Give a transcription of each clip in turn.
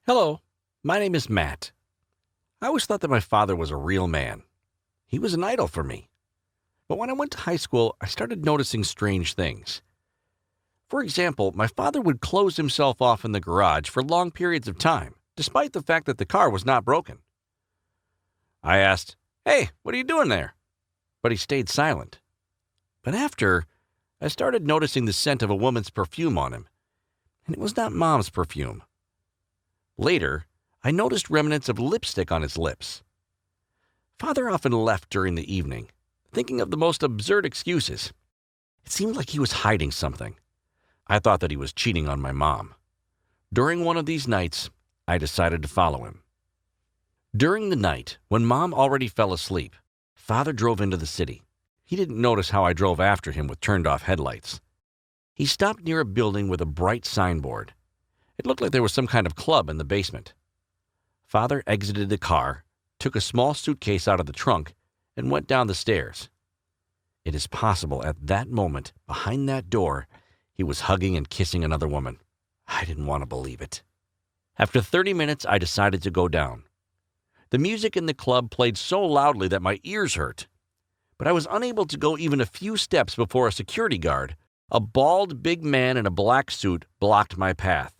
Hello, my name is Matt. I always thought that my father was a real man. He was an idol for me. But when I went to high school, I started noticing strange things. For example, my father would close himself off in the garage for long periods of time, despite the fact that the car was not broken. I asked, "Hey, what are you doing there?" But he stayed silent. But after, I started noticing the scent of a woman's perfume on him, and it was not Mom's perfume. Later, I noticed remnants of lipstick on his lips. Father often left during the evening, thinking of the most absurd excuses. It seemed like he was hiding something. I thought that he was cheating on my mom. During one of these nights, I decided to follow him. During the night, when Mom already fell asleep, Father drove into the city. He didn't notice how I drove after him with turned-off headlights. He stopped near a building with a bright signboard. It looked like there was some kind of club in the basement. Father exited the car, took a small suitcase out of the trunk, and went down the stairs. It is possible at that moment, behind that door, he was hugging and kissing another woman. I didn't want to believe it. After 30 minutes, I decided to go down. The music in the club played so loudly that my ears hurt. But I was unable to go even a few steps before a security guard, a bald big man in a black suit, blocked my path.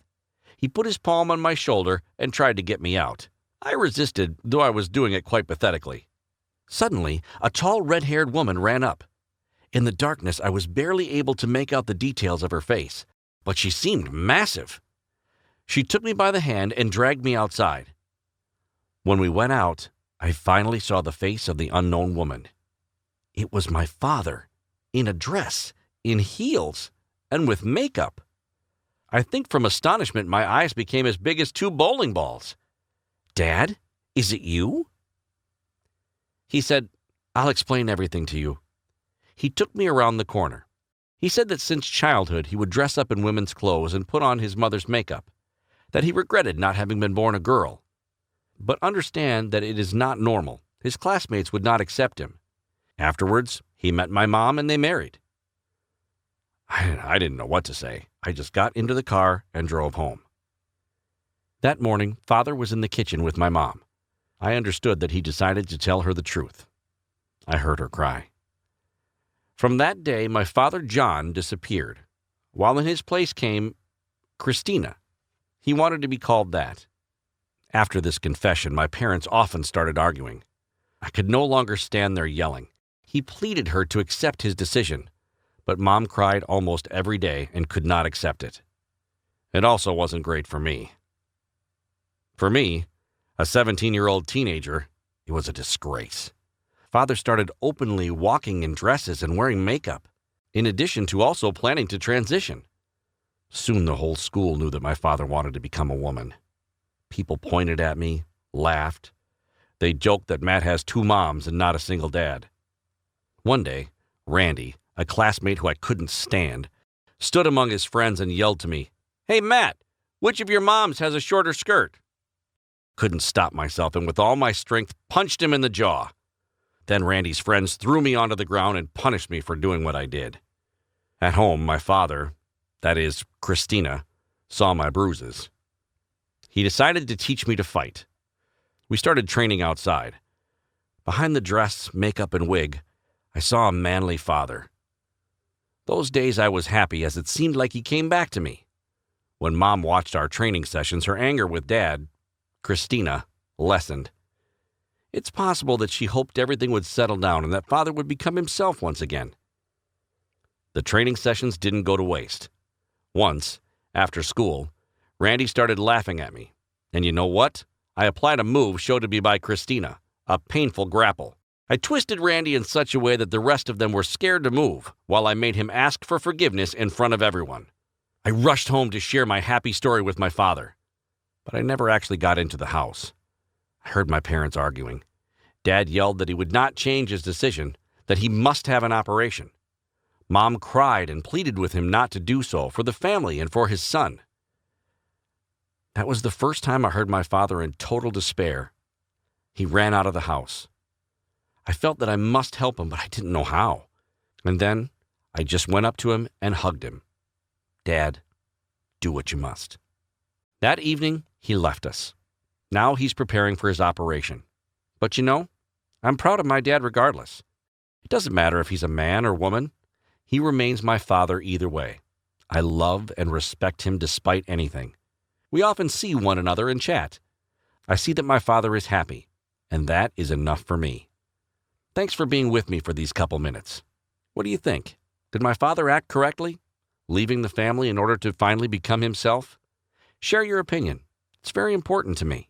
He put his palm on my shoulder and tried to get me out. I resisted, though I was doing it quite pathetically. Suddenly, a tall red-haired woman ran up. In the darkness, I was barely able to make out the details of her face, but she seemed massive. She took me by the hand and dragged me outside. When we went out, I finally saw the face of the unknown woman. It was my father, in a dress, in heels, and with makeup. I think from astonishment my eyes became as big as 2 bowling balls. "Dad, is it you?" He said, "I'll explain everything to you." He took me around the corner. He said that since childhood he would dress up in women's clothes and put on his mother's makeup, that he regretted not having been born a girl. But understand that it is not normal. His classmates would not accept him. Afterwards, he met my mom and they married. I didn't know what to say. I just got into the car and drove home. That morning, Father was in the kitchen with my mom. I understood that he decided to tell her the truth. I heard her cry. From that day, my father John disappeared, while in his place came Christina. He wanted to be called that. After this confession, my parents often started arguing. I could no longer stand there yelling. He pleaded her to accept his decision, but Mom cried almost every day and could not accept it. It also wasn't great for me. For me, a 17-year-old teenager, it was a disgrace. Father started openly walking in dresses and wearing makeup, in addition to also planning to transition. Soon the whole school knew that my father wanted to become a woman. People pointed at me, laughed. They joked that Matt has 2 moms and not a single dad. One day, Randy, a classmate who I couldn't stand, stood among his friends and yelled to me, "Hey, Matt, which of your moms has a shorter skirt?" Couldn't stop myself and with all my strength punched him in the jaw. Then Randy's friends threw me onto the ground and punished me for doing what I did. At home, my father, that is, Christina, saw my bruises. He decided to teach me to fight. We started training outside. Behind the dress, makeup, and wig, I saw a manly father. Those days I was happy as it seemed like he came back to me. When Mom watched our training sessions, her anger with Dad, Christina, lessened. It's possible that she hoped everything would settle down and that Father would become himself once again. The training sessions didn't go to waste. Once, after school, Randy started laughing at me. And you know what? I applied a move showed to me by Christina, a painful grapple. I twisted Randy in such a way that the rest of them were scared to move, while I made him ask for forgiveness in front of everyone. I rushed home to share my happy story with my father. But I never actually got into the house. I heard my parents arguing. Dad yelled that he would not change his decision, that he must have an operation. Mom cried and pleaded with him not to do so for the family and for his son. That was the first time I heard my father in total despair. He ran out of the house. I felt that I must help him, but I didn't know how. And then I just went up to him and hugged him. "Dad, do what you must." That evening, He left us. Now he's preparing for his operation. But I'm proud of my dad regardless. It doesn't matter if he's a man or woman. He remains my father either way. I love and respect him despite anything. We often see one another and chat. I see that my father is happy, and that is enough for me. Thanks for being with me for these couple minutes. What do you think? Did my father act correctly, leaving the family in order to finally become himself? Share your opinion. It's very important to me.